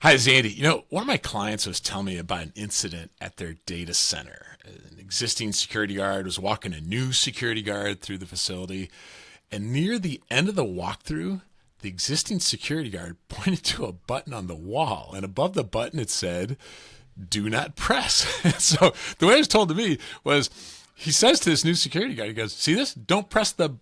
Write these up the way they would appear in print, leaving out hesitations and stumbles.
Hi, Zandy. One of my clients was telling me about an incident at their data center. An existing security guard was walking a new security guard through the facility, and near the end of the walkthrough, the existing security guard pointed to a button on the wall, and above the button it said, "Do not press." So the way it was told to me was, he says to this new security guard, he goes, "See this? Don't press the..."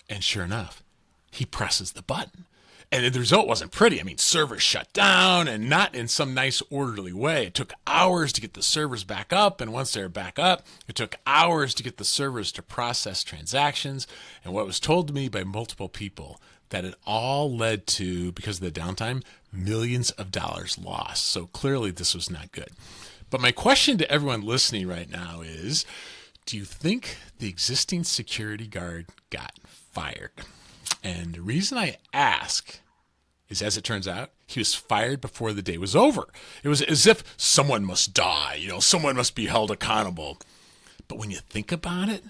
And sure enough, he presses the button. And the result wasn't pretty. I mean, servers shut down, and not in some nice orderly way. It took hours to get the servers back up, and once they were back up, it took hours to get the servers to process transactions. And what was told to me by multiple people, that it all led to, because of the downtime, millions of dollars lost. So clearly this was not good. But my question to everyone listening right now is, do you think the existing security guard got fired? And the reason I ask is, as it turns out, he was fired before the day was over. It was as if someone must die, someone must be held accountable. But when you think about it,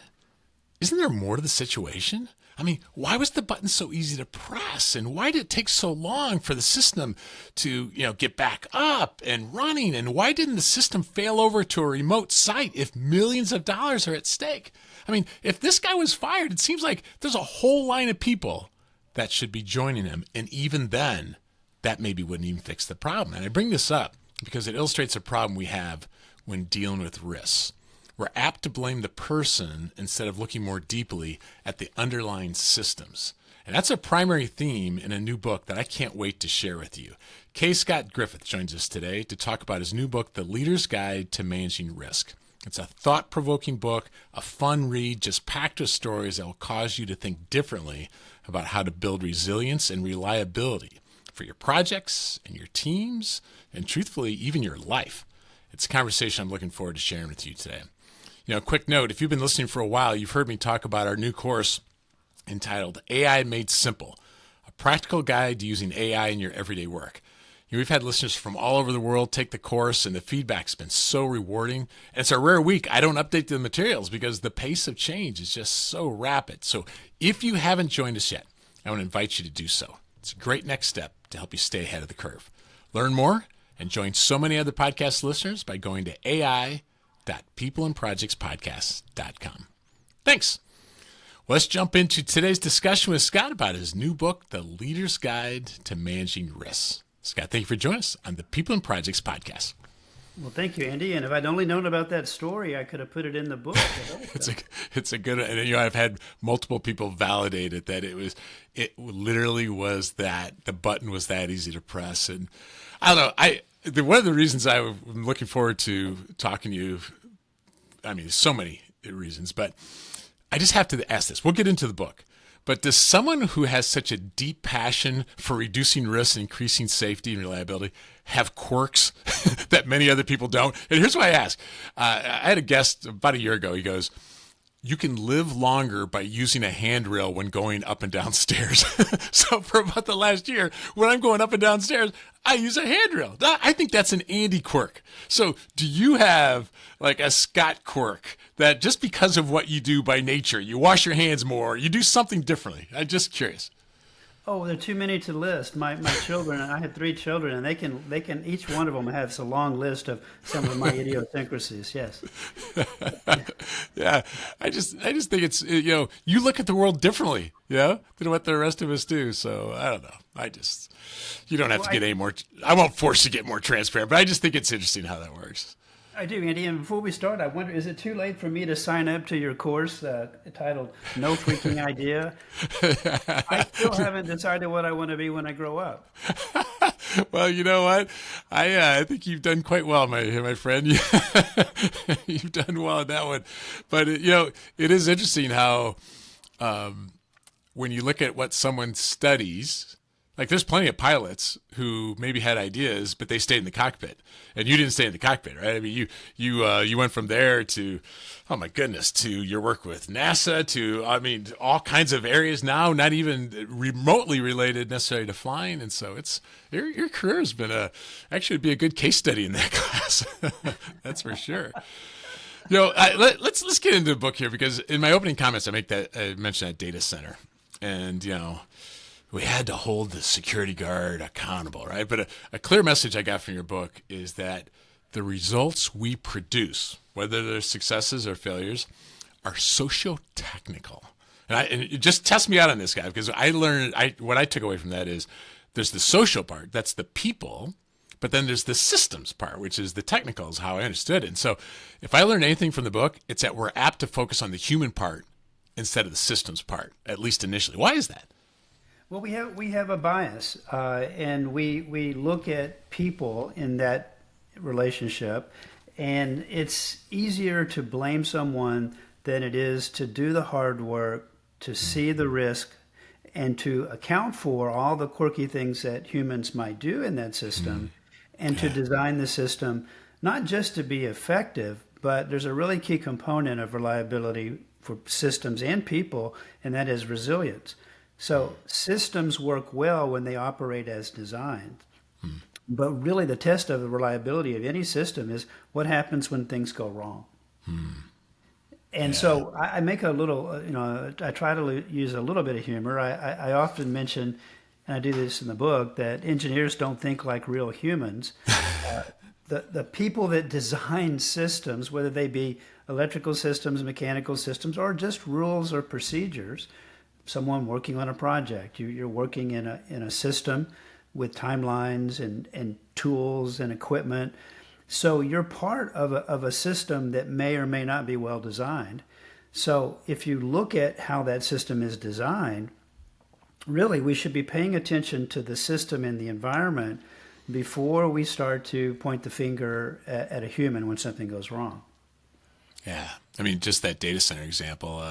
isn't there more to the situation? I mean, why was the button so easy to press? And why did it take so long for the system to, get back up and running? And why didn't the system fail over to a remote site if millions of dollars are at stake? I mean, if this guy was fired, it seems like there's a whole line of people that should be joining him. And even then, that maybe wouldn't even fix the problem. And I bring this up because it illustrates a problem we have when dealing with risks. We're apt to blame the person instead of looking more deeply at the underlying systems. And that's a primary theme in a new book that I can't wait to share with you. K. Scott Griffith joins us today to talk about his new book, The Leader's Guide to Managing Risk. It's a thought-provoking book, a fun read, just packed with stories that will cause you to think differently about how to build resilience and reliability for your projects and your teams, and truthfully, even your life. It's a conversation I'm looking forward to sharing with you today. Quick note, if you've been listening for a while, you've heard me talk about our new course entitled AI Made Simple, a practical guide to using AI in your everyday work. We've had listeners from all over the world take the course, and the feedback's been so rewarding. And it's a rare week I don't update the materials because the pace of change is just so rapid. So if you haven't joined us yet, I want to invite you to do so. It's a great next step to help you stay ahead of the curve. Learn more and join so many other podcast listeners by going to ai.peopleandprojectspodcast.com. Thanks. Well, let's jump into today's discussion with Scott about his new book, The Leader's Guide to Managing Risks. Scott, thank you for joining us on the People and Projects podcast. Well, thank you, Andy. And if I'd only known about that story, I could have put it in the book. It's a good, and I've had multiple people validate it that it literally was that the button was that easy to press. And I don't know, one of the reasons I'm looking forward to talking to you, I mean, there's so many reasons, but I just have to ask this. We'll get into the book. But does someone who has such a deep passion for reducing risks and increasing safety and reliability have quirks that many other people don't? And here's why I ask. I had a guest about a year ago. He goes, "You can live longer by using a handrail when going up and down stairs." So for about the last year, when I'm going up and down stairs, I use a handrail. I think that's an Andy quirk. So do you have like a Scott quirk that just because of what you do by nature, you wash your hands more, you do something differently? I'm just curious. Oh, there are too many to list. My children, I had 3 children, and they can each one of them has a long list of some of my idiosyncrasies. Yes. Yeah, I just think it's you look at the world differently, than what the rest of us do. So I don't know. You don't have to get any more. I won't force you to get more transparent, but I just think it's interesting how that works. I do, Andy. And before we start, I wonder, is it too late for me to sign up to your course titled No Freaking Idea? I still haven't decided what I want to be when I grow up. Well, you know what? I think you've done quite well, my friend. You've done well on that one. But, it is interesting how when you look at what someone studies, like there's plenty of pilots who maybe had ideas, but they stayed in the cockpit, and you didn't stay in the cockpit, right? I mean, you went from there to, oh my goodness, to your work with NASA, to, all kinds of areas now, not even remotely related necessarily to flying. And so your career has been actually be a good case study in that class. That's for sure. Let's get into the book here, because in my opening comments, I mentioned that data center, and we had to hold the security guard accountable, right? But a clear message I got from your book is that the results we produce, whether they're successes or failures, are socio-technical. And just test me out on this, guy, because I learned, what I took away from that is there's the social part, that's the people, but then there's the systems part, which is the technical, is how I understood it. And so if I learned anything from the book, it's that we're apt to focus on the human part instead of the systems part, at least initially. Why is that? Well, we have a bias, and we look at people in that relationship, and it's easier to blame someone than it is to do the hard work, to see the risk, and to account for all the quirky things that humans might do in that system, and to design the system not just to be effective, but there's a really key component of reliability for systems and people, and that is resilience. So systems work well when they operate as designed. But really the test of the reliability of any system is what happens when things go wrong. And so I make a little, I try to use a little bit of humor. I often mention, and I do this in the book, that engineers don't think like real humans. The people that design systems, whether they be electrical systems, mechanical systems, or just rules or procedures, someone working on a project, you're working in a system with timelines and tools and equipment. So you're part of a system that may or may not be well designed. So if you look at how that system is designed, really we should be paying attention to the system and the environment before we start to point the finger at a human when something goes wrong. Yeah. I mean, just that data center example,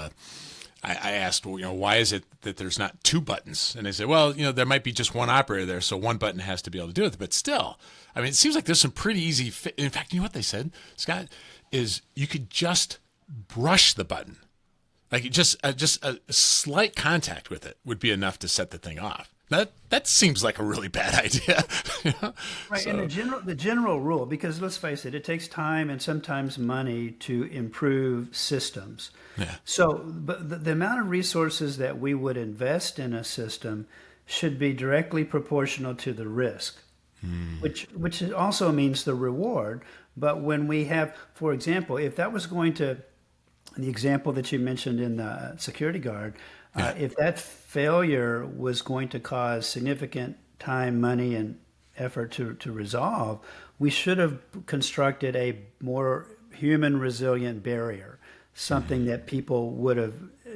I asked, why is it that there's not two buttons? And they said, well, there might be just one operator there, so one button has to be able to do it. But still, I mean, it seems like there's some pretty easy. In fact, you know what they said, Scott, is you could just brush the button, like just a slight contact with it would be enough to set the thing off. That seems like a really bad idea. Right, so, and the general rule, because let's face it, it takes time and sometimes money to improve systems. Yeah. So, but the amount of resources that we would invest in a system should be directly proportional to the risk, which also means the reward. But when we have, for example, if that was going to, the example that you mentioned in the security guard, if that failure was going to cause significant time, money, and effort to resolve, we should have constructed a more human resilient barrier, something that people would have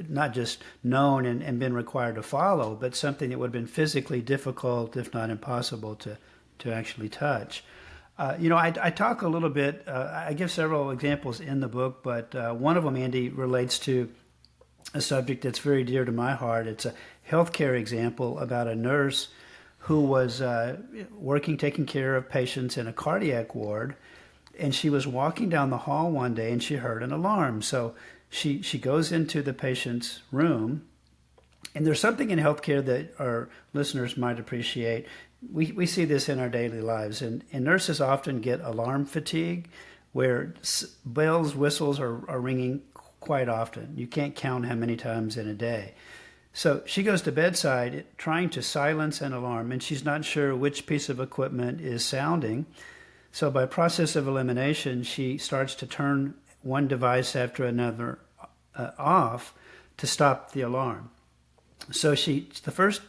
not just known and been required to follow, but something that would have been physically difficult, if not impossible, to actually touch. I talk a little bit, I give several examples in the book, but one of them, Andy, relates to a subject that's very dear to my heart. It's a healthcare example about a nurse who was taking care of patients in a cardiac ward, and she was walking down the hall one day and she heard an alarm. So she goes into the patient's room, and there's something in healthcare that our listeners might appreciate. We see this in our daily lives, and nurses often get alarm fatigue, where bells, whistles are ringing quite often. You can't count how many times in a day. So she goes to bedside trying to silence an alarm, and she's not sure which piece of equipment is sounding. So by process of elimination, she starts to turn one device after another off to stop the alarm. So the first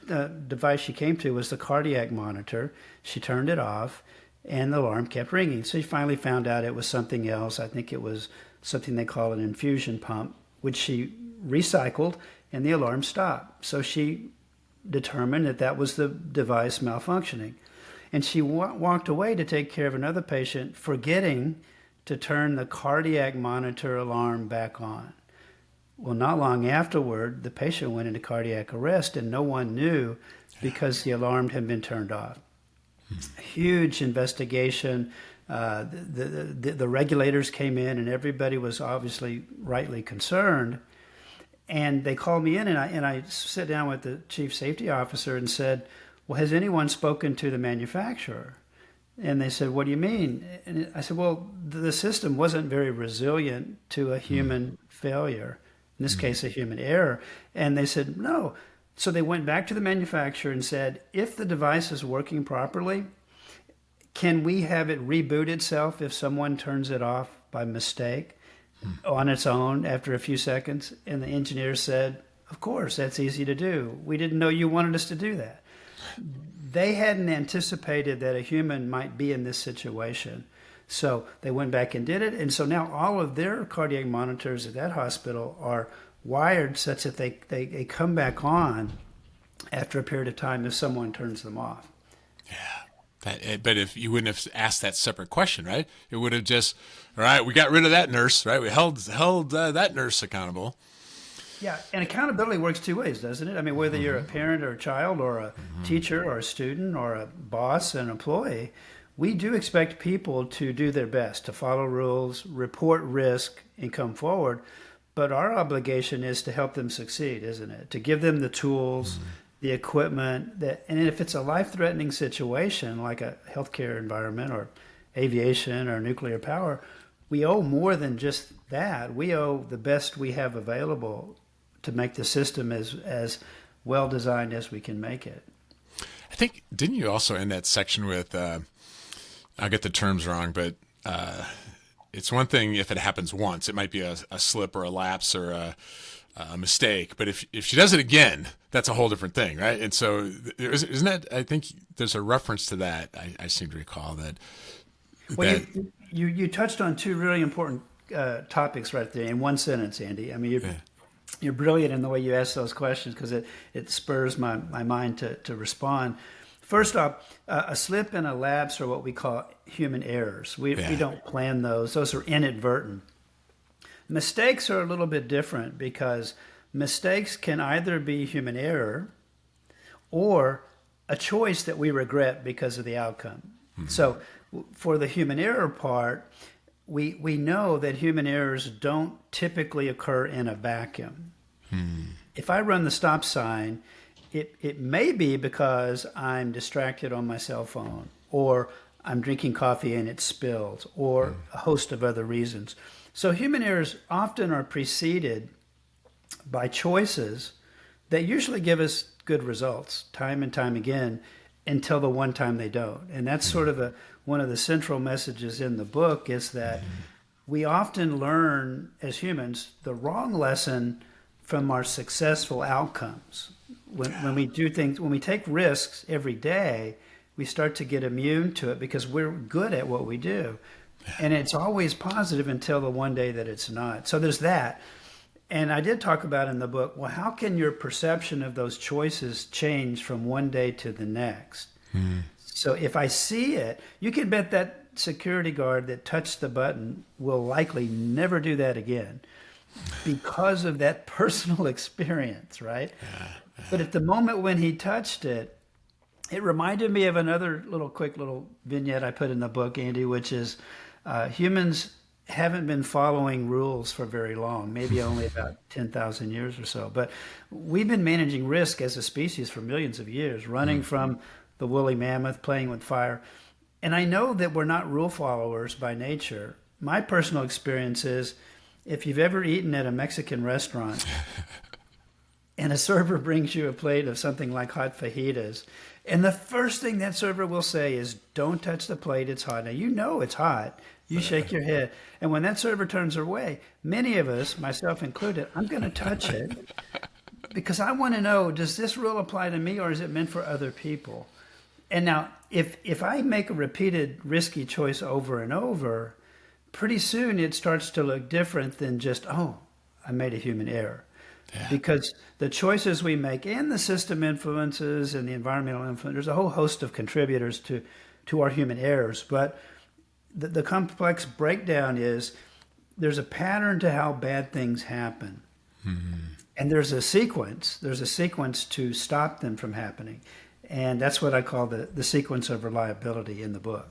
device she came to was the cardiac monitor. She turned it off, and the alarm kept ringing. So she finally found out it was something else. I think it was something they call an infusion pump, which she recycled, and the alarm stopped. So she determined that was the device malfunctioning. And she walked away to take care of another patient, forgetting to turn the cardiac monitor alarm back on. Well, not long afterward, the patient went into cardiac arrest, and no one knew because the alarm had been turned off. Huge investigation. The regulators came in, and everybody was obviously rightly concerned. And they called me in, and I sat down with the chief safety officer and said, well, has anyone spoken to the manufacturer? And they said, what do you mean? And I said, well, the system wasn't very resilient to a human failure, in this case, a human error. And they said, no. So they went back to the manufacturer and said, if the device is working properly, can we have it reboot itself if someone turns it off by mistake on its own after a few seconds? And the engineer said, of course, that's easy to do. We didn't know you wanted us to do that. They hadn't anticipated that a human might be in this situation. So they went back and did it. And so now all of their cardiac monitors at that hospital are wired such that they come back on after a period of time if someone turns them off. Yeah. But if you wouldn't have asked that separate question, right? It would have just, all right, we got rid of that nurse, right? We held that nurse accountable. Yeah, and accountability works two ways, doesn't it? I mean, whether you're a parent or a child or a teacher or a student or a boss, an employee, we do expect people to do their best, to follow rules, report risk, and come forward. But our obligation is to help them succeed, isn't it? To give them the tools, the equipment, and if it's a life-threatening situation like a healthcare environment or aviation or nuclear power, we owe more than just that. We owe the best we have available to make the system as well designed as we can make it. I think, didn't you also end that section with, I'll get the terms wrong, but it's one thing if it happens once. It might be a slip or a lapse or a mistake. But if she does it again, that's a whole different thing, right? And so isn't that, I think there's a reference to that. I seem to recall that. Well, you touched on two really important topics right there in one sentence, Andy. I mean, you're brilliant in the way you ask those questions because it spurs my mind to respond. First off, a slip and a lapse are what we call human errors. We don't plan those. Those are inadvertent. Mistakes are a little bit different because mistakes can either be human error or a choice that we regret because of the outcome. So for the human error part, we know that human errors don't typically occur in a vacuum. If I run the stop sign, it may be because I'm distracted on my cell phone, or I'm drinking coffee and it spills, or a host of other reasons. So human errors often are preceded by choices that usually give us good results time and time again until the one time they don't. And that's sort of one of the central messages in the book is that we often learn as humans the wrong lesson from our successful outcomes. When we do things, when we take risks every day, we start to get immune to it because we're good at what we do. And it's always positive until the one day that it's not. So there's that. And I did talk about in the book, well, how can your perception of those choices change from one day to the next? So if I see it, you can bet that security guard that touched the button will likely never do that again because of that personal experience, right? But at the moment when he touched it, it reminded me of another quick little vignette I put in the book, Andy, which is humans haven't been following rules for very long, maybe only about 10,000 years or so. But we've been managing risk as a species for millions of years, running from the woolly mammoth, playing with fire. And I know that we're not rule followers by nature. My personal experience is if you've ever eaten at a Mexican restaurant and a server brings you a plate of something like hot fajitas, and the first thing that server will say is, don't touch the plate, it's hot. Now, you know it's hot. You shake your head. And when that server turns away, many of us, myself included, I'm going to touch it because I want to know, does this rule apply to me or is it meant for other people? And now, if I make a repeated risky choice over and over, pretty soon it starts to look different than just, oh, I made a human error. Because the choices we make and the system influences and the environmental influence, there's a whole host of contributors to our human errors. But the complex breakdown is there's a pattern to how bad things happen. And there's a sequence to stop them from happening. And that's what I call the sequence of reliability in the book.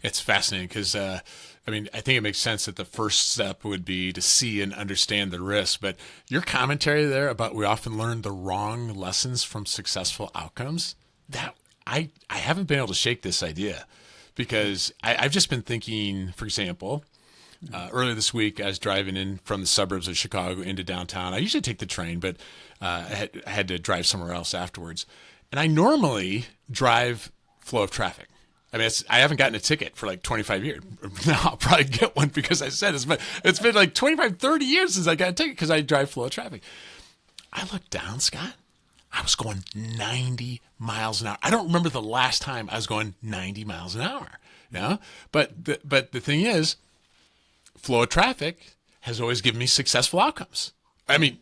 It's fascinating because, I think it makes sense that the first step would be to see and understand the risk. But your commentary there about we often learn the wrong lessons from successful outcomes, that I haven't been able to shake this idea because I've just been thinking, for example, Earlier this week, I was driving in from the suburbs of Chicago into downtown. I usually take the train, but I had to drive somewhere else afterwards. And I normally drive flow of traffic. I mean, I haven't gotten a ticket for like 25 years. Now I'll probably get one because I said this, but it's been like 25, 30 years since I got a ticket because I drive flow of traffic. I looked down, Scott. I was going 90 miles an hour. I don't remember the last time I was going 90 miles an hour. Yeah, but the thing is, flow of traffic has always given me successful outcomes. I mean,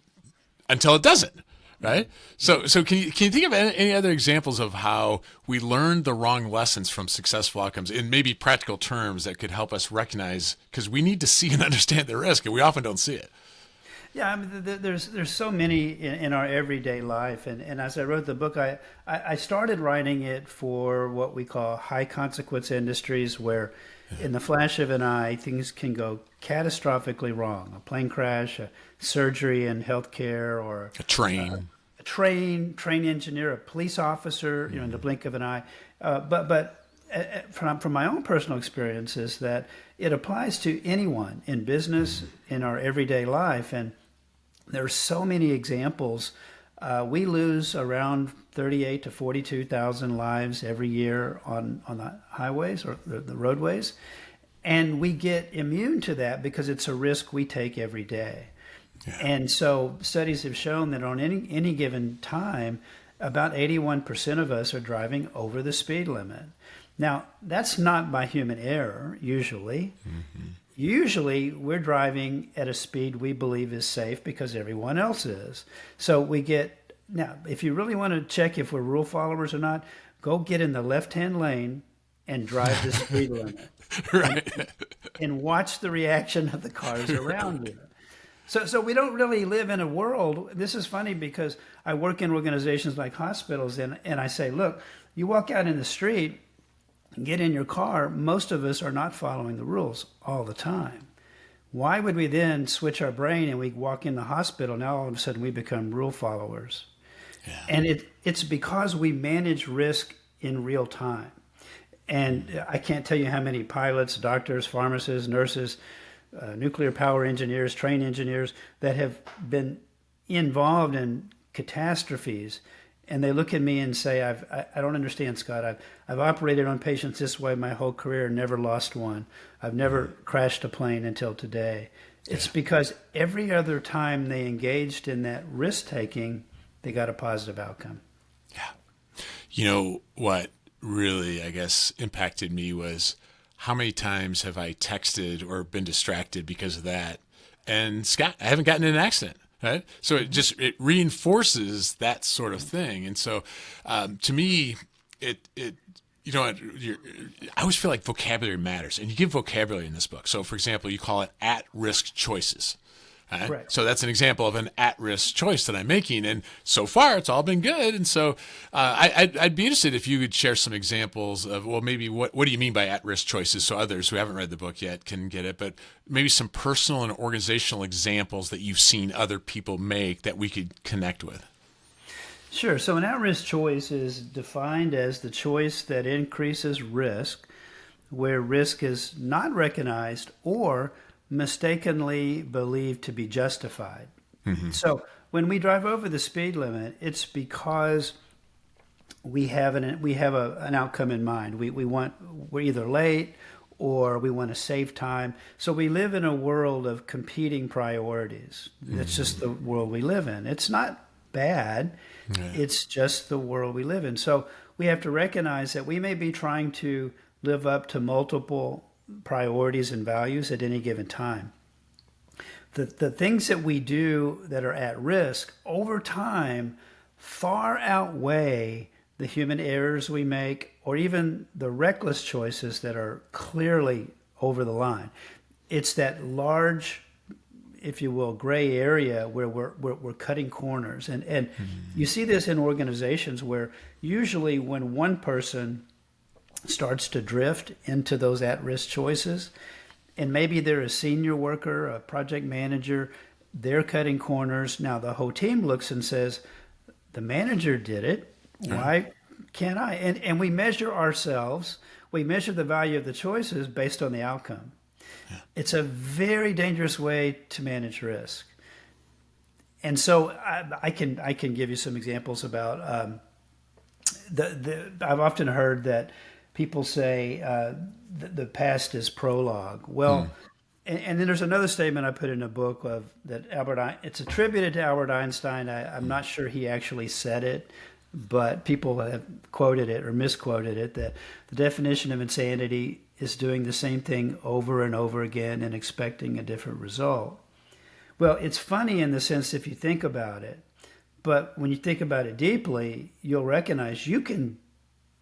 until it doesn't, right? So can you think of any other examples of how we learned the wrong lessons from successful outcomes in maybe practical terms that could help us recognize, because we need to see and understand the risk, and we often don't see it. Yeah, I mean, there's so many in our everyday life, and as I wrote the book, I started writing it for what we call high consequence industries, where in the flash of an eye things can go catastrophically wrong. A plane crash, a surgery in healthcare, or A train. a train engineer, a police officer, in the blink of an eye. But from my own personal experiences, that it applies to anyone in business, in our everyday life, and there's so many examples. We lose around 38 to 42,000 lives every year on the highways or the roadways. And we get immune to that because it's a risk we take every day. Yeah. And so studies have shown that on any given time, about 81% of us are driving over the speed limit. Now, that's not by human error, usually. Mm-hmm. Usually, we're driving at a speed we believe is safe because everyone else is. So now, if you really want to check if we're rule followers or not, go get in the left-hand lane and drive the speed limit. Right. And watch the reaction of the cars around you. So we don't really live in a world. This is funny because I work in organizations like hospitals, and I say, look, you walk out in the street, get in your car, most of us are not following the rules all the time. Why would we then switch our brain and we walk in the hospital, now all of a sudden we become rule followers? Yeah. And it's because we manage risk in real time. And I can't tell you how many pilots, doctors, pharmacists, nurses, nuclear power engineers, train engineers that have been involved in catastrophes. And they look at me and say, I don't understand, Scott. I've operated on patients this way my whole career, never lost one. I've never crashed a plane until today. It's because every other time they engaged in that risk-taking, they got a positive outcome. Yeah. You know, what really, I guess, impacted me was how many times have I texted or been distracted because of that? And Scott, I haven't gotten in an accident. Right. So it reinforces that sort of thing. And so to me, I always feel like vocabulary matters, and you give vocabulary in this book. So for example, you call it at-risk choices. Right? Right. So that's an example of an at-risk choice that I'm making, and so far it's all been good. And so I'd be interested if you could share some examples of, well, maybe what do you mean by at-risk choices, so others who haven't read the book yet can get it, but maybe some personal and organizational examples that you've seen other people make that we could connect with. Sure. So an at-risk choice is defined as the choice that increases risk, where risk is not recognized or mistakenly believed to be justified. Mm-hmm. So when we drive over the speed limit, it's because we have an outcome in mind. We're either late or we want to save time. So we live in a world of competing priorities. That's just the world we live in. It's not bad. Yeah. It's just the world we live in. So we have to recognize that we may be trying to live up to multiple priorities and values at any given time. The things that we do that are at risk over time far outweigh the human errors we make or even the reckless choices that are clearly over the line. It's that large, if you will, gray area where we're cutting corners. And you see this in organizations where usually when one person starts to drift into those at-risk choices, and maybe they're a senior worker, a project manager, they're cutting corners. Now the whole team looks and says, the manager did it, why can't I? And we measure ourselves, we measure the value of the choices based on the outcome. It's a very dangerous way to manage risk. And so I can give you some examples about I've often heard that people say the past is prologue. Well, and then there's another statement I put in a book that it's attributed to Albert Einstein. I'm not sure he actually said it, but people have quoted it or misquoted it, that the definition of insanity is doing the same thing over and over again and expecting a different result. Well, it's funny in the sense if you think about it, but when you think about it deeply, you'll recognize you can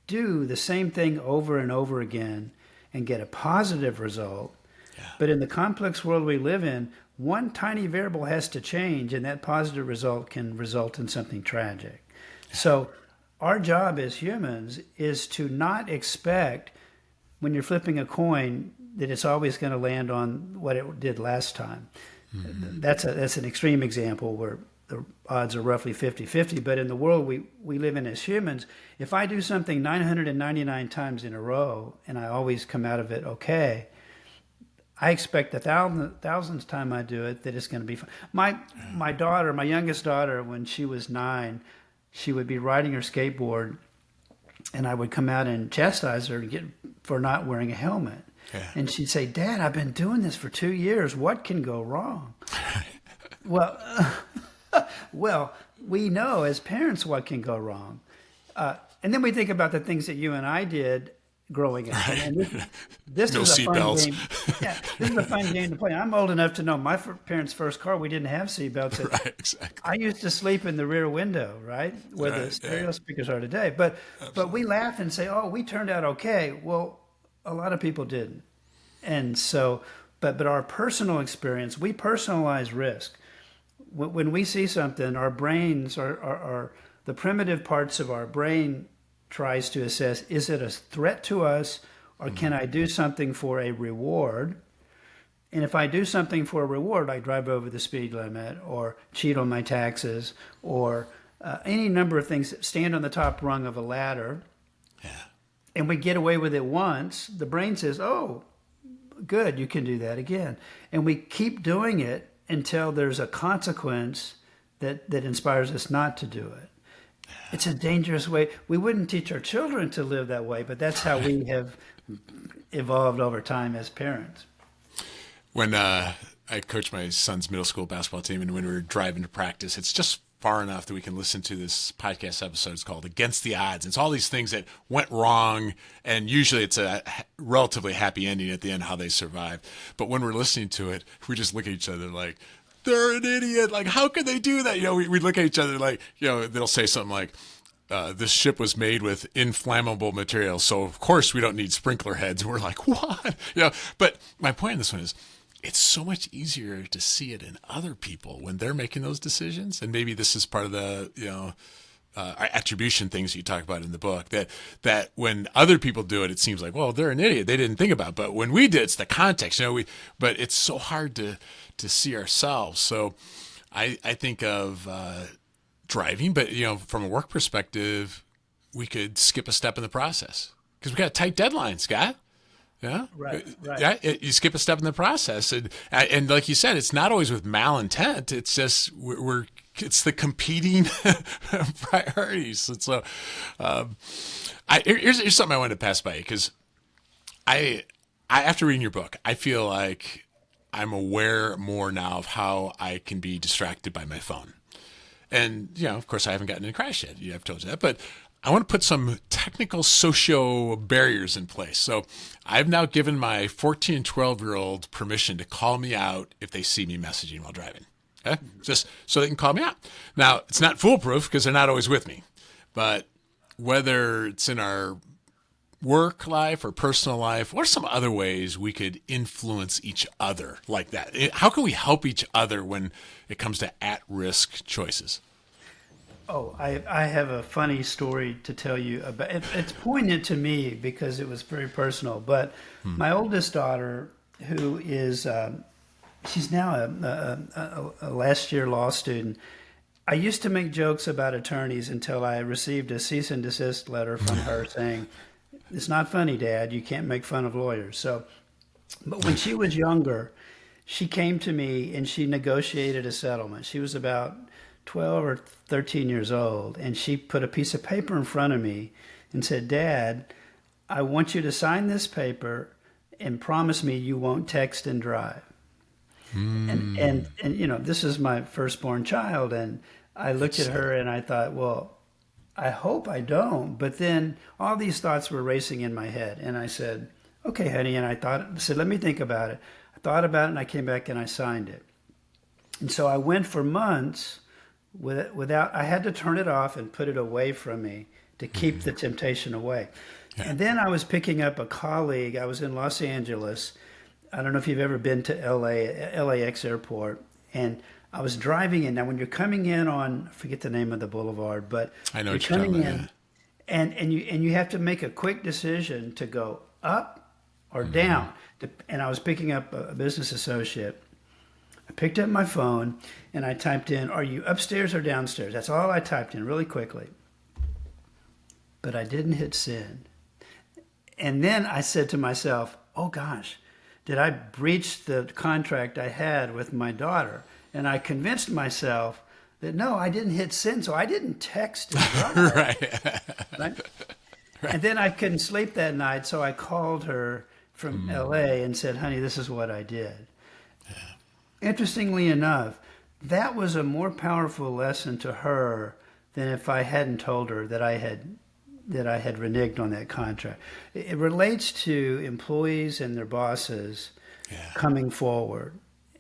do the same thing over and over again and get a positive result. Yeah. But in the complex world we live in, one tiny variable has to change, and that positive result can result in something tragic. Yeah. So our job as humans is to not expect, when you're flipping a coin, that it's always going to land on what it did last time. Mm-hmm. That's an extreme example where the odds are roughly 50-50. But in the world we live in as humans, if I do something 999 times in a row and I always come out of it okay, I expect the thousandth time I do it that it's going to be fun. My daughter, my youngest daughter, when she was 9, she would be riding her skateboard, and I would come out and chastise her for not wearing a helmet. Yeah. And she'd say, "Dad, I've been doing this for 2 years. What can go wrong?" Well, we know as parents what can go wrong. And then we think about the things that you and I did growing up. Right. And this no is a fun belts. game. Yeah, this is a fun game to play. I'm old enough to know my parents' first car, we didn't have seatbelts. Right, exactly. I used to sleep in the rear window, right, where the stereo speakers are today. But we laugh and say, "Oh, we turned out okay." Well, a lot of people didn't. And so, but our personal experience, we personalize risk. When we see something, our brains are the primitive parts of our brain tries to assess, is it a threat to us, or can I do something for a reward? And if I do something for a reward, like drive over the speed limit or cheat on my taxes or any number of things that stand on the top rung of a ladder, and we get away with it once, the brain says, "Oh, good, you can do that again." And we keep doing it until there's a consequence that inspires us not to do it. It's a dangerous way. We wouldn't teach our children to live that way, but that's how we have evolved over time as parents. When I coached my son's middle school basketball team, and when we were driving to practice, it's just far enough that we can listen to this podcast episode. It's called Against the Odds. It's all these things that went wrong, and usually it's a relatively happy ending at the end, how they survived. But when we're listening to it, we just look at each other like, they're an idiot. Like, how could they do that? You know, we look at each other like, you know, they'll say something like, this ship was made with inflammable materials, so of course we don't need sprinkler heads. And we're like, what? You know, but my point in this one is, it's so much easier to see it in other people when they're making those decisions. And maybe this is part of the, you know, attribution things you talk about in the book, that when other people do it, it seems like, well, they're an idiot. They didn't think about it. But when we did, it's the context, you know, but it's so hard to see ourselves. So I think of driving, but, you know, from a work perspective, we could skip a step in the process because we got tight deadlines, Scott. Yeah. Right. Yeah. You skip a step in the process. And like you said, it's not always with malintent. It's just, it's the competing priorities. And so, here's something I wanted to pass by, because I, after reading your book, I feel like I'm aware more now of how I can be distracted by my phone. And, you know, of course I haven't gotten in a crash yet. I've told you that, but I want to put some technical socio barriers in place. So I've now given my 14 and 12-year-old permission to call me out if they see me messaging while driving. Okay? Just so they can call me out. Now, it's not foolproof because they're not always with me. But whether it's in our work life or personal life, what are some other ways we could influence each other like that? How can we help each other when it comes to at-risk choices? Oh, I have a funny story to tell you about. It's poignant to me because it was very personal. But my oldest daughter, who is, she's now a last year law student. I used to make jokes about attorneys until I received a cease and desist letter from her saying, "It's not funny, Dad. You can't make fun of lawyers." So But when she was younger, she came to me and she negotiated a settlement. She was about 12 or 13 years old, and she put a piece of paper in front of me and said, "Dad, I want you to sign this paper and promise me you won't text and drive." And you know, this is my firstborn child, and I looked at her and I thought, well, I hope I don't. But then all these thoughts were racing in my head, and I said, "Okay, honey." And I said, "Let me think about it." I thought about it, and I came back and I signed it. And so I went for months without. I had to turn it off and put it away from me to keep the temptation away. Yeah. And then I was picking up a colleague. I was in Los Angeles. I don't know if you've ever been to LAX airport, and I was driving in. Now, when you're coming in on, I forget the name of the boulevard, but I know you're what you're coming talking in, about, and you have to make a quick decision to go up or down. And I was picking up a business associate. I picked up my phone and I typed in, "Are you upstairs or downstairs?" That's all I typed in really quickly. But I didn't hit send. And then I said to myself, "Oh gosh, did I breach the contract I had with my daughter?" And I convinced myself that no, I didn't hit send, so I didn't text and drive. right? Right? And then I couldn't sleep that night, so I called her from LA and said, "Honey, this is what I did." Interestingly enough, that was a more powerful lesson to her than if I hadn't told her that I had reneged on that contract. It relates to employees and their bosses coming forward.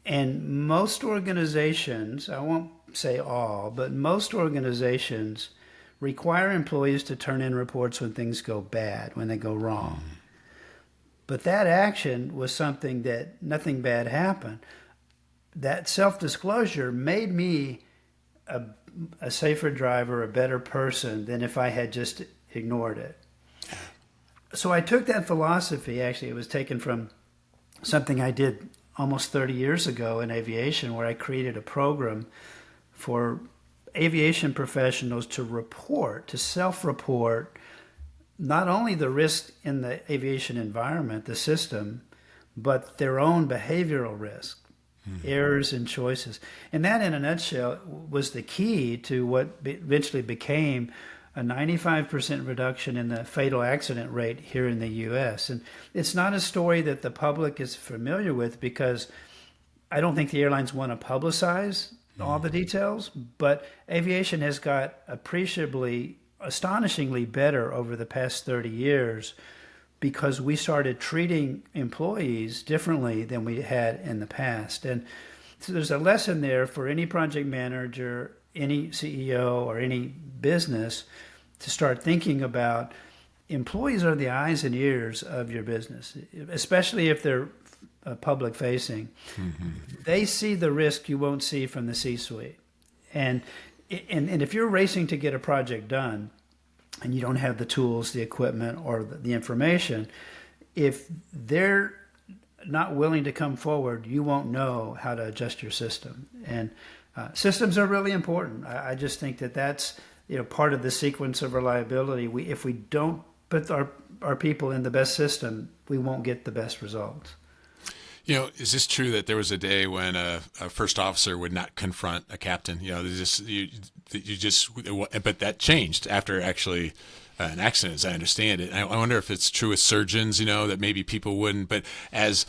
And most organizations, I won't say all, but most organizations require employees to turn in reports when things go bad, when they go wrong. But that action was something that nothing bad happened. That self-disclosure made me a safer driver, a better person than if I had just ignored it. So I took that philosophy, actually it was taken from something I did almost 30 years ago in aviation, where I created a program for aviation professionals to self-report not only the risk in the aviation environment, the system, but their own behavioral risk. Errors and choices. And that, in a nutshell, was the key to what eventually became a 95% reduction in the fatal accident rate here in the U.S. And it's not a story that the public is familiar with because I don't think the airlines want to publicize all the details, but aviation has got astonishingly better over the past 30 years because we started treating employees differently than we had in the past. And so there's a lesson there for any project manager, any CEO, or any business to start thinking about employees are the eyes and ears of your business, especially if they're public facing. They see the risk you won't see from the C-suite. And if you're racing to get a project done, and you don't have the tools, the equipment, or the information, if they're not willing to come forward, you won't know how to adjust your system. And systems are really important. I just think that that's part of the sequence of reliability. If we don't put our people in the best system, we won't get the best results. Is this true that there was a day when a first officer would not confront a captain? But that changed after actually an accident, as I understand it. I wonder if it's true with surgeons, that maybe people wouldn't. But as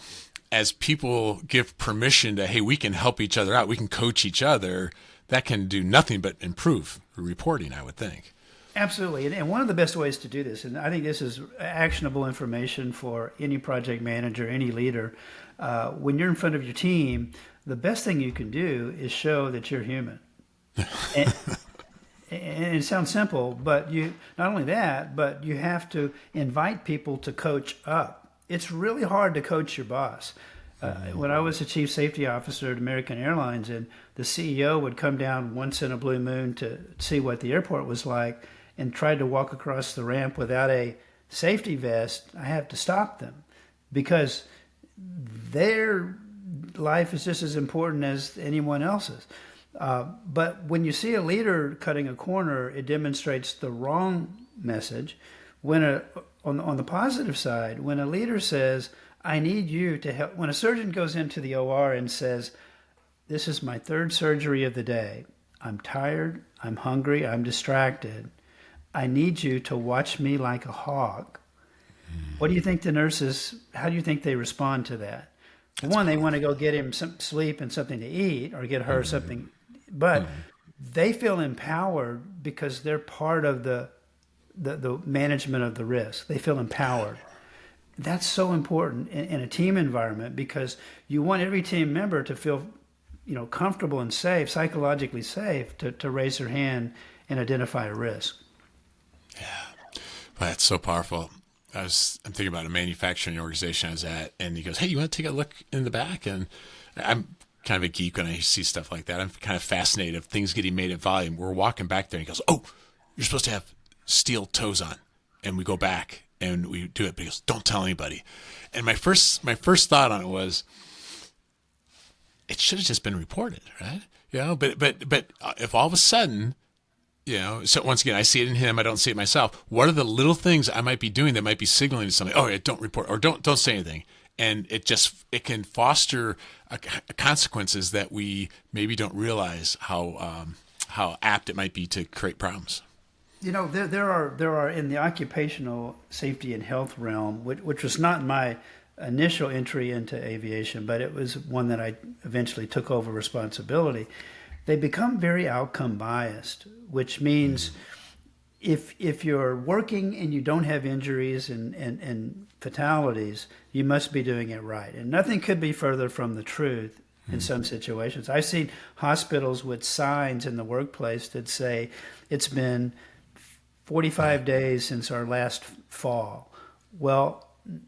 people give permission to, hey, we can help each other out, we can coach each other, that can do nothing but improve reporting, I would think. Absolutely. And one of the best ways to do this, and I think this is actionable information for any project manager, any leader, when you're in front of your team, the best thing you can do is show that you're human. And it sounds simple, but not only that, but you have to invite people to coach up. It's really hard to coach your boss. When I was the chief safety officer at American Airlines, and the CEO would come down once in a blue moon to see what the airport was like and tried to walk across the ramp without a safety vest, I have to stop them because their life is just as important as anyone else's. But when you see a leader cutting a corner, it demonstrates the wrong message. On the positive side, when a leader says, I need you to help. When a surgeon goes into the OR and says, this is my third surgery of the day, I'm tired, I'm hungry, I'm distracted, I need you to watch me like a hawk. What do you think the nurses, how do you think they respond to that? One, they want to go get him some sleep and something to eat, or get her something, but they feel empowered because they're part of the management of the risk. They feel empowered. That's so important in a team environment, because you want every team member to feel, comfortable and safe, psychologically safe, to raise their hand and identify a risk. Yeah, well, that's so powerful. I'm thinking about a manufacturing organization I was at, and he goes, "Hey, you want to take a look in the back?" And I'm kind of a geek when I see stuff like that. I'm kind of fascinated of things getting made at volume. We're walking back there, and he goes, "Oh, you're supposed to have steel toes on." And we go back and we do it, but he goes, "Don't tell anybody." And my first thought on it was, it should have just been reported, right? But if all of a sudden, so once again, I see it in him, I don't see it myself. What are the little things I might be doing that might be signaling to somebody, "Oh, yeah, don't report," or don't say anything? And it can foster consequences that we maybe don't realize how apt it might be to create problems. There are in the occupational safety and health realm, which was not my initial entry into aviation, but it was one that I eventually took over responsibility. They become very outcome biased, which means if you're working and you don't have injuries and fatalities, you must be doing it right. And nothing could be further from the truth in some situations. I've seen hospitals with signs in the workplace that say, it's been 45 days since our last fall. Well,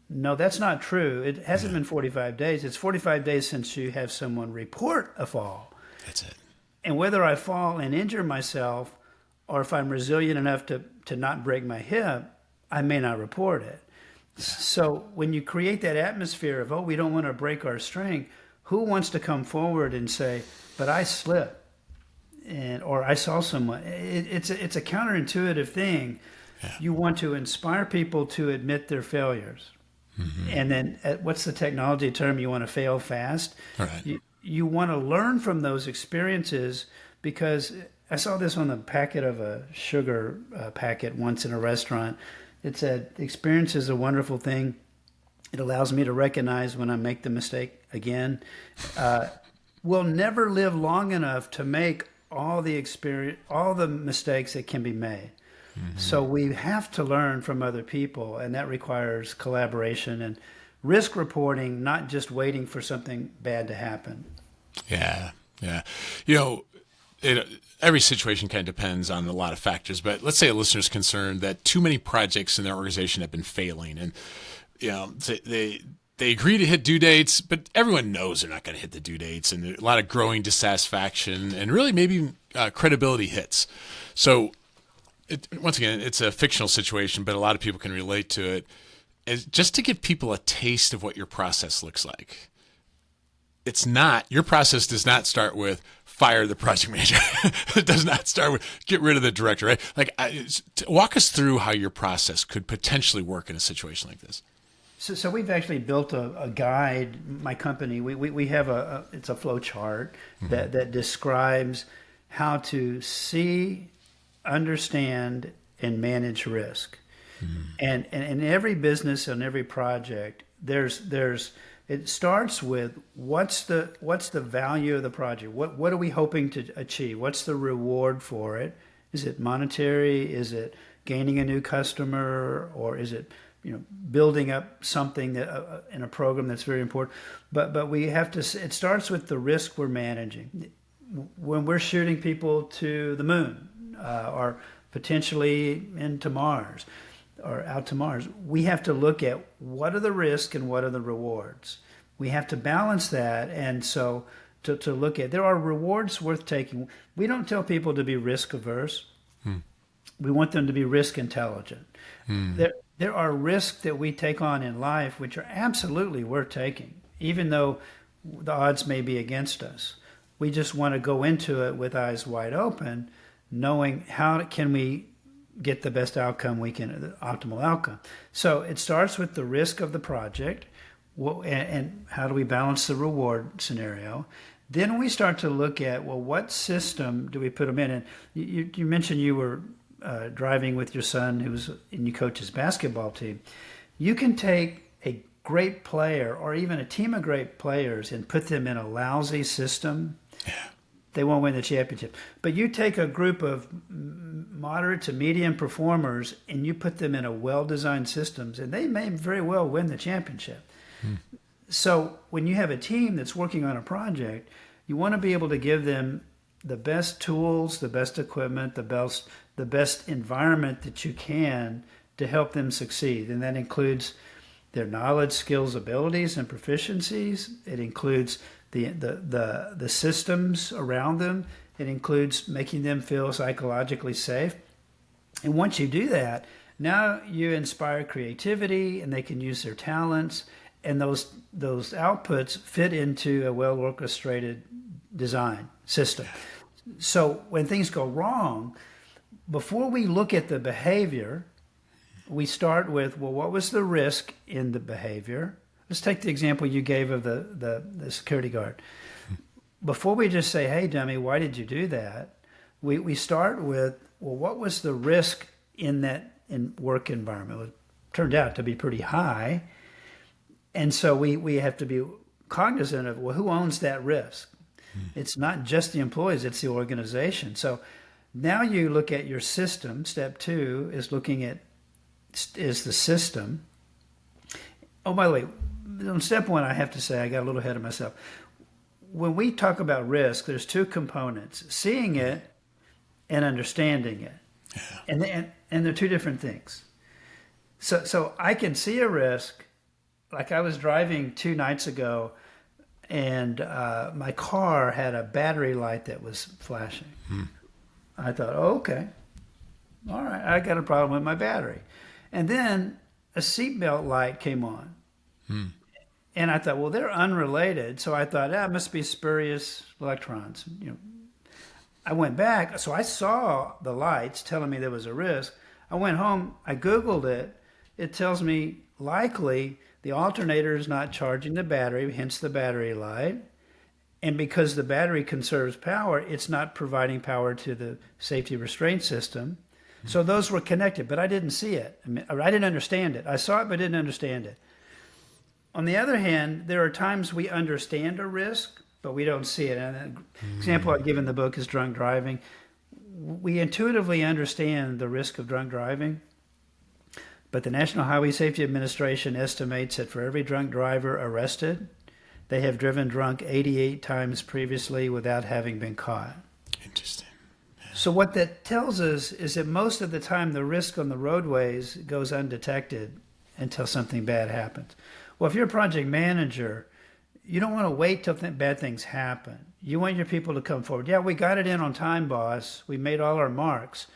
no, that's not true. It hasn't been 45 days. It's 45 days since you have someone report a fall. That's it. And whether I fall and injure myself, or if I'm resilient enough to not break my hip, I may not report it. Yeah. So when you create that atmosphere of, we don't want to break our strength, who wants to come forward and say, but I slipped, or I saw someone? It's a counterintuitive thing. Yeah. You want to inspire people to admit their failures. Mm-hmm. And then what's the technology term? You want to fail fast. All right. You want to learn from those experiences, because I saw this on the packet of a sugar packet once in a restaurant. It said, experience is a wonderful thing. It allows me to recognize when I make the mistake again. We'll never live long enough to make all the mistakes that can be made. Mm-hmm. So we have to learn from other people, and that requires collaboration and risk reporting, not just waiting for something bad to happen. Yeah. Every situation kind of depends on a lot of factors, but let's say a listener's concerned that too many projects in their organization have been failing, and they agree to hit due dates, but everyone knows they're not going to hit the due dates, and a lot of growing dissatisfaction, and really maybe credibility hits. So once again, it's a fictional situation, but a lot of people can relate to it. Just to give people a taste of what your process looks like. Your process does not start with fire the project manager. It does not start with get rid of the director, right? Walk us through how your process could potentially work in a situation like this. So we've actually built a guide. My company, we have it's a flow chart that describes how to see, understand, and manage risk. And in every business and every project, it starts with what's the value of the project? What are we hoping to achieve? What's the reward for it? Is it monetary? Is it gaining a new customer? Or is it building up something that in a program that's very important? But we have to. It starts with the risk we're managing. When we're shooting people to the moon, or potentially into Mars, or out to Mars, we have to look at what are the risks and what are the rewards. We have to balance that, and so to look at, there are rewards worth taking. We don't tell people to be risk averse. We want them to be risk intelligent. There are risks that we take on in life which are absolutely worth taking, even though the odds may be against us. We just want to go into it with eyes wide open, knowing how can we get the best outcome we can, the optimal outcome. So it starts with the risk of the project. And how do we balance the reward scenario? Then we start to look at, well, what system do we put them in? And you mentioned you were driving with your son and you coach his basketball team. You can take a great player or even a team of great players and put them in a lousy system. Yeah. They won't win the championship. But you take a group of moderate to medium performers and you put them in a well-designed systems, and they may very well win the championship. So when you have a team that's working on a project, you want to be able to give them the best tools, the best equipment, the best environment that you can to help them succeed. And that includes their knowledge, skills, abilities, and proficiencies. It includes the systems around them. It includes making them feel psychologically safe. And once you do that, now you inspire creativity, and they can use their talents, and those outputs fit into a well-orchestrated design system. So when things go wrong, before we look at the behavior, we start with, well, what was the risk in the behavior? Let's take the example you gave of the security guard. Before we just say, hey, dummy, why did you do that? We start with, well, what was the risk in that work environment? It turned out to be pretty high. And so we have to be cognizant of, well, who owns that risk? It's not just the employees, it's the organization. So now you look at your system. Step 2 is looking at, is the system. Oh, by the way, on step 1, I have to say, I got a little ahead of myself. When we talk about risk, there's 2 components, seeing it and understanding it. Yeah. And they're 2 different things. So I can see a risk. Like I was driving 2 nights ago, and my car had a battery light that was flashing. I thought, oh, okay, all right, I got a problem with my battery. And then a seatbelt light came on. And I thought, well, they're unrelated. So I thought, it must be spurious electrons. I went back, so I saw the lights telling me there was a risk. I went home, I Googled it. It tells me likely the alternator is not charging the battery, hence the battery light. And because the battery conserves power, it's not providing power to the safety restraint system. So those were connected, but I didn't see it. I didn't understand it. I saw it, but didn't understand it. On the other hand, there are times we understand a risk, but we don't see it. And an example I give in the book is drunk driving. We intuitively understand the risk of drunk driving, but the National Highway Safety Administration estimates that for every drunk driver arrested, they have driven drunk 88 times previously without having been caught. Interesting. So what that tells us is that most of the time the risk on the roadways goes undetected until something bad happens. Well, if you're a project manager, you don't want to wait till bad things happen. You want your people to come forward. Yeah, we got it in on time, boss. We made all our marks.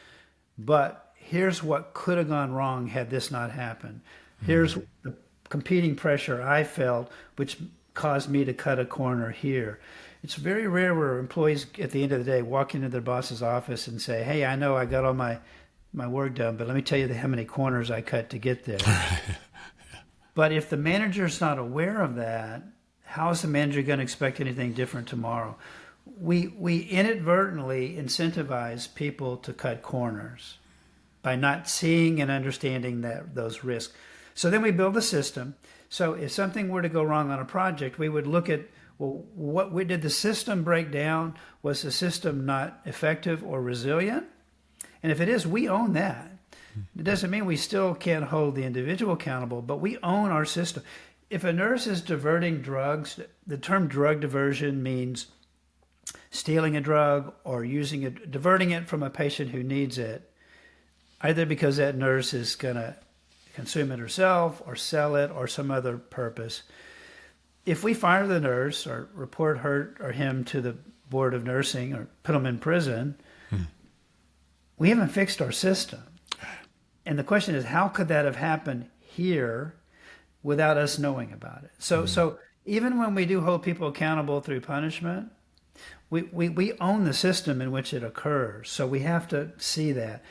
But here's what could have gone wrong had this not happened. Here's the competing pressure I felt, which caused me to cut a corner here. It's very rare where employees at the end of the day walk into their boss's office and say, hey, I know I got all my work done, but let me tell you how many corners I cut to get there. But if the manager's not aware of that, how is the manager going to expect anything different tomorrow? We inadvertently incentivize people to cut corners by not seeing and understanding those risks. So then we build a system. So if something were to go wrong on a project, we would look at, well, did the system break down? Was the system not effective or resilient? And if it is, we own that. It doesn't mean we still can't hold the individual accountable, but we own our system. If a nurse is diverting drugs, the term drug diversion means stealing a drug or diverting it from a patient who needs it, either because that nurse is going to consume it herself or sell it or some other purpose. If we fire the nurse or report her or him to the board of nursing or put them in prison, we haven't fixed our system. And the question is, how could that have happened here without us knowing about it? So even when we do hold people accountable through punishment, we own the system in which it occurs. So we have to see that.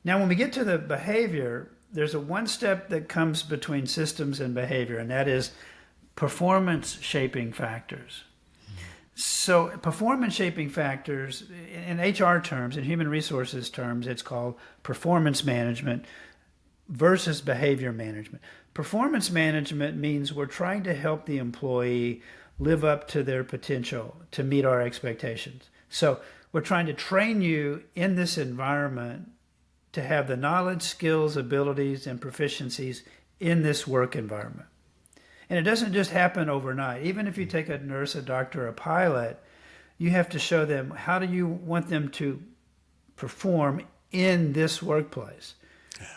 Now, when we get to the behavior, there's a one step that comes between systems and behavior, and that is performance shaping factors. So performance shaping factors in HR terms, in human resources terms, it's called performance management versus behavior management. Performance management means we're trying to help the employee live up to their potential to meet our expectations. So we're trying to train you in this environment to have the knowledge, skills, abilities, and proficiencies in this work environment. And it doesn't just happen overnight. Even if you take a nurse, a doctor, a pilot, you have to show them how do you want them to perform in this workplace.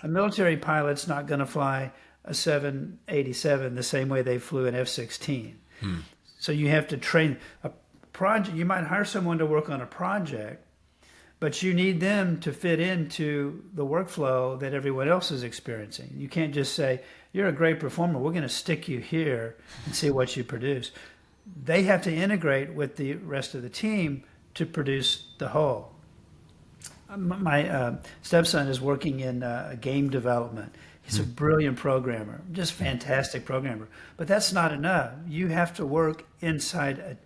A military pilot's not going to fly a 787 the same way they flew an F-16. So you have to train a project. You might hire someone to work on a project, but you need them to fit into the workflow that everyone else is experiencing. You can't just say, you're a great performer, we're going to stick you here and see what you produce. They have to integrate with the rest of the team to produce the whole. My stepson is working in game development. He's a brilliant programmer, just fantastic programmer. But that's not enough. You have to work inside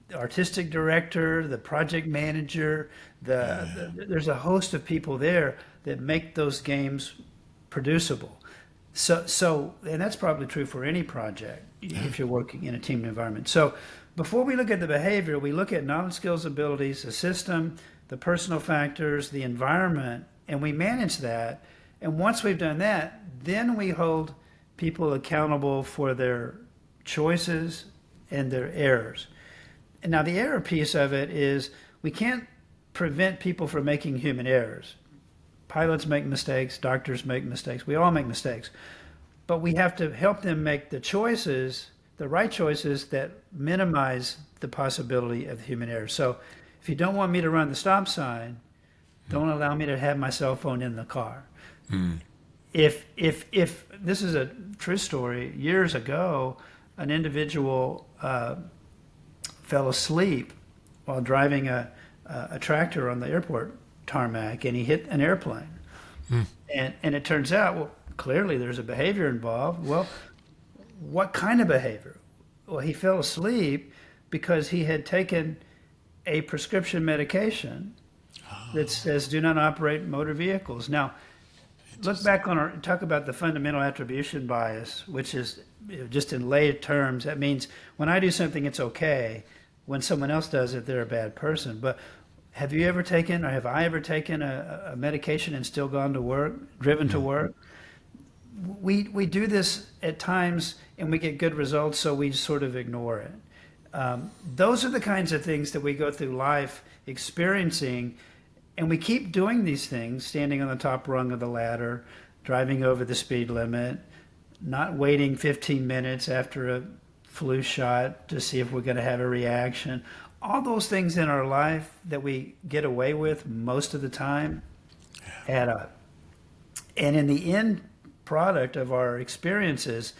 the artistic director, the project manager. There's a host of people there that make those games producible. So, and that's probably true for any project if you're working in a team environment. So before we look at the behavior, we look at knowledge, skills, abilities, the system, the personal factors, the environment, and we manage that. And once we've done that, then we hold people accountable for their choices and their errors. And now the error piece of it is we can't prevent people from making human errors. Pilots make mistakes, doctors make mistakes, we all make mistakes. But we have to help them make the choices, the right choices that minimize the possibility of human error. So if you don't want me to run the stop sign, don't allow me to have my cell phone in the car. If this is a true story, years ago, an individual fell asleep while driving a tractor on the airport tarmac, and he hit an airplane. And it turns out, well, clearly there's a behavior involved. Well, what kind of behavior? Well, he fell asleep because he had taken a prescription medication that says do not operate motor vehicles. Now, look back on talk about the fundamental attribution bias, which is, just in lay terms, that means when I do something, it's okay. When someone else does it, they're a bad person. But have you ever taken, or have I ever taken a medication and still gone to work, driven to work? We do this at times and we get good results, so we sort of ignore it. Those are the kinds of things that we go through life experiencing, and we keep doing these things, standing on the top rung of the ladder, driving over the speed limit, not waiting 15 minutes after a flu shot to see if we're going to have a reaction. All those things in our life that we get away with most of the time add up. And in the end product of our experiences,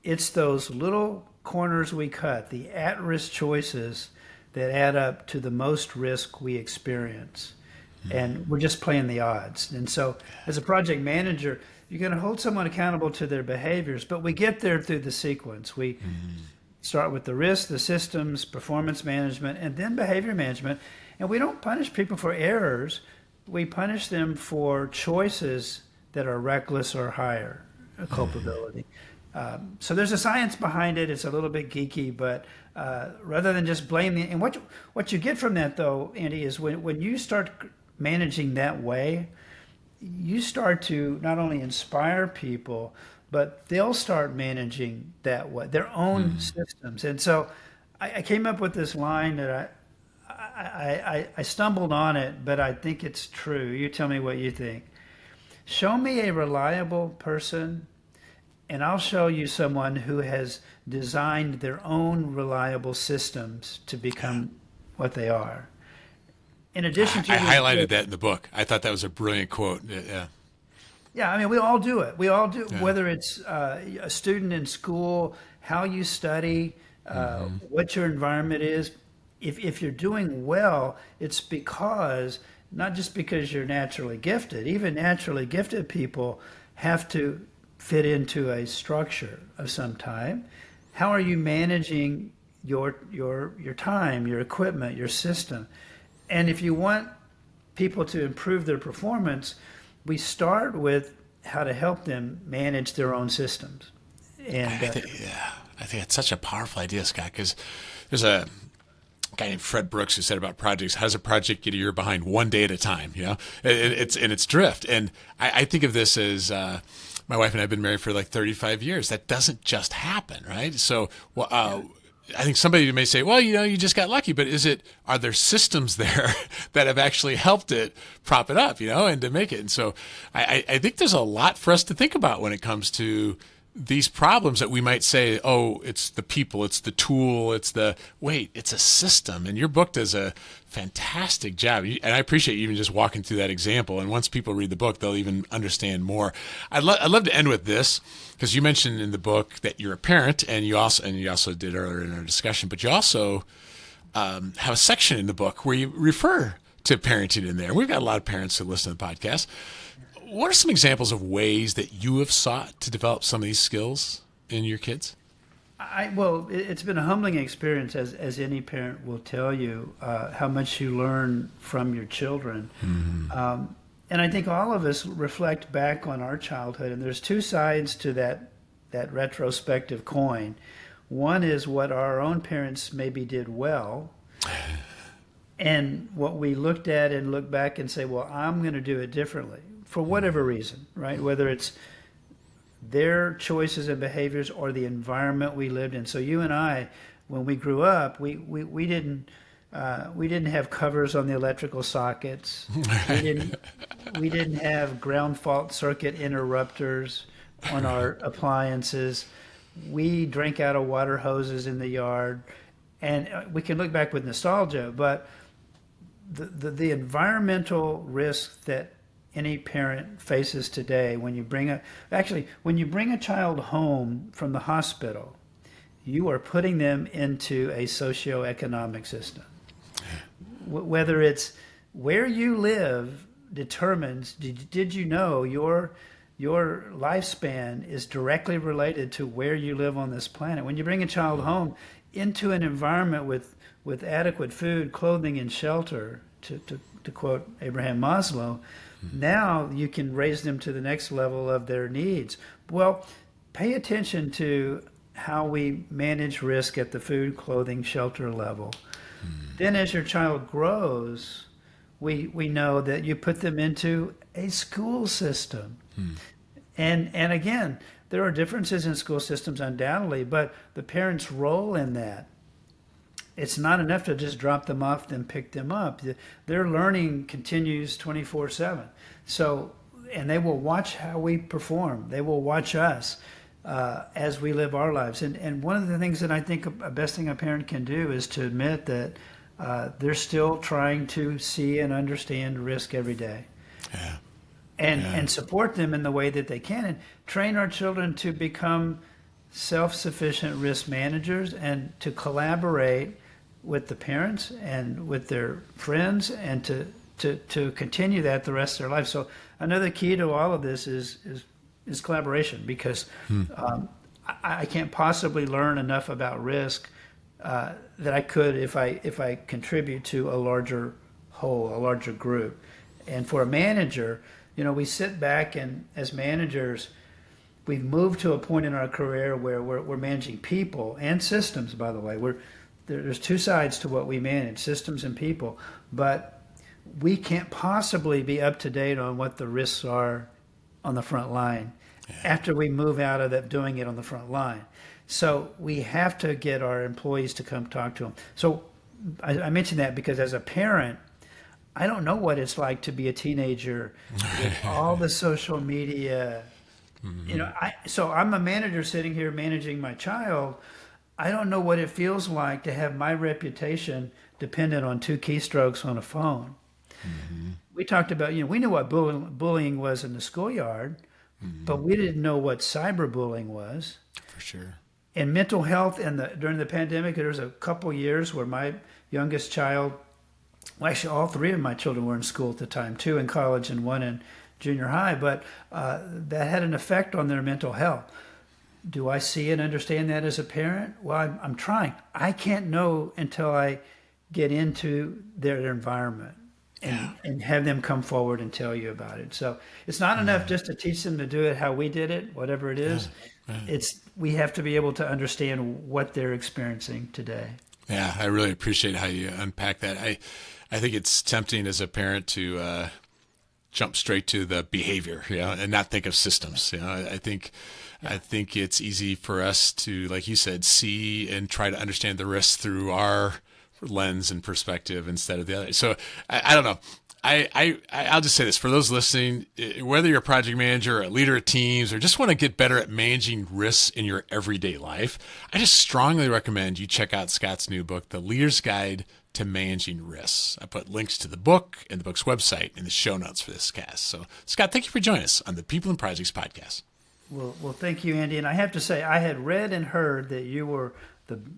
it's those little corners we cut, the at-risk choices that add up to the most risk we experience. And we're just playing the odds. And so as a project manager, you're going to hold someone accountable to their behaviors, but we get there through the sequence. We start with the risk, the systems, performance management, and then behavior management. And we don't punish people for errors. We punish them for choices that are reckless or higher culpability. So there's a science behind it. It's a little bit geeky, but rather than just blame and what you get from that, though, Andy, is when you start managing that way, you start to not only inspire people, but they'll start managing that way, their own systems. And so I came up with this line that I stumbled on it, but I think it's true. You tell me what you think. Show me a reliable person, and I'll show you someone who has designed their own reliable systems to become what they are. In addition to, I highlighted that in the book. I thought that was a brilliant quote. Yeah. Yeah, I mean, we all do it. We all do, whether it's a student in school, how you study, what your environment is. If you're doing well, it's because, not just because you're naturally gifted. Even naturally gifted people have to fit into a structure of some type, How are you managing your time, your equipment, your system? And if you want people to improve their performance, we start with how to help them manage their own systems. And I think it's such a powerful idea, Scott, because there's a guy named Fred Brooks who said about projects, how does a project get a year behind one day at a time? It's drift. And I think of this as, my wife and I have been married for like 35 years. That doesn't just happen, right? So, I think somebody may say, well, you just got lucky, but are there systems there that have actually helped it prop it up, and to make it? And so I think there's a lot for us to think about when it comes to these problems that we might say, oh, it's the people, it's the tool, it's a system. And your book does a fantastic job. And I appreciate you even just walking through that example. And once people read the book, they'll even understand more. I'd love to end with this, because you mentioned in the book that you're a parent, and you also did earlier in our discussion, but you also have a section in the book where you refer to parenting in there. We've got a lot of parents who listen to the podcast. What are some examples of ways that you have sought to develop some of these skills in your kids? Well, it's been a humbling experience, as any parent will tell you, how much you learn from your children. Mm-hmm. And I think all of us reflect back on our childhood, and there's two sides to that retrospective coin. One is what our own parents maybe did well, and what we looked at and look back and say, well, I'm going to do it differently for whatever reason, right? Whether it's their choices and behaviors or the environment we lived in. So you and I, when we grew up, we didn't have covers on the electrical sockets. We didn't have ground fault circuit interrupters on our appliances. We drank out of water hoses in the yard, and we can look back with nostalgia. But the environmental risk that any parent faces today when you bring a child home from the hospital, you are putting them into a socioeconomic system. Whether it's where you live determines, did you know your lifespan is directly related to where you live on this planet. When you bring a child home into an environment with adequate food, clothing, and shelter, to quote Abraham Maslow, now you can raise them to the next level of their needs. Well, pay attention to how we manage risk at the food, clothing, shelter level. Then as your child grows, we know that you put them into a school system. And again, there are differences in school systems undoubtedly, but the parents' role in that, it's not enough to just drop them off and pick them up. Their learning continues 24/7. So, and they will watch how we perform. They will watch us as we live our lives. And one of the things that I think the best thing a parent can do is to admit that they're still trying to see and understand risk every day. Yeah. And support them in the way that they can, and train our children to become self-sufficient risk managers and to collaborate with the parents and with their friends, and to continue that the rest of their life. So another key to all of this is collaboration, because I can't possibly learn enough about risk that I could if I contribute to a larger whole, a larger group. And for a manager, we sit back, and as managers, we've moved to a point in our career where we're managing people and systems, by the way. There's two sides to what we manage, systems and people. But we can't possibly be up to date on what the risks are on the front line after we move out of that doing it on the front line. So we have to get our employees to come talk to them. So I mention that because as a parent, I don't know what it's like to be a teenager with all the social media. So I'm a manager sitting here managing my child. I don't know what it feels like to have my reputation dependent on two keystrokes on a phone. We talked about, we knew what bullying was in the schoolyard, but we didn't know what cyberbullying was. For sure. And mental health, during the pandemic, there was a couple years where my youngest child, well, actually all three of my children were in school at the time, two in college and one in junior high, but that had an effect on their mental health. Do I see and understand that as a parent? Well, I'm trying. I can't know until I get into their environment and have them come forward and tell you about it. So it's not enough just to teach them to do it how we did it, whatever it is. We have to be able to understand what they're experiencing today. Yeah, I really appreciate how you unpack that. I think it's tempting as a parent to jump straight to the behavior, and not think of systems. I think it's easy for us to, like you said, see and try to understand the risks through our lens and perspective instead of the other. So I don't know. I'll just say this for those listening, whether you're a project manager, a leader of teams, or just want to get better at managing risks in your everyday life, I just strongly recommend you check out Scott's new book, The Leader's Guide to Managing Risks. I put links to the book and the book's website in the show notes for this cast. So Scott, thank you for joining us on the People and Projects podcast. Well, thank you, Andy. And I have to say, I had read and heard that you were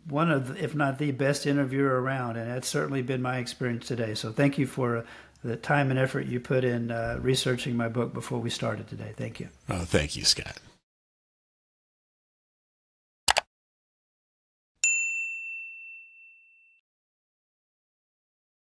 one of the, if not the best interviewer around, and that's certainly been my experience today. So thank you for the time and effort you put in researching my book before we started today. Thank you. Oh, thank you, Scott.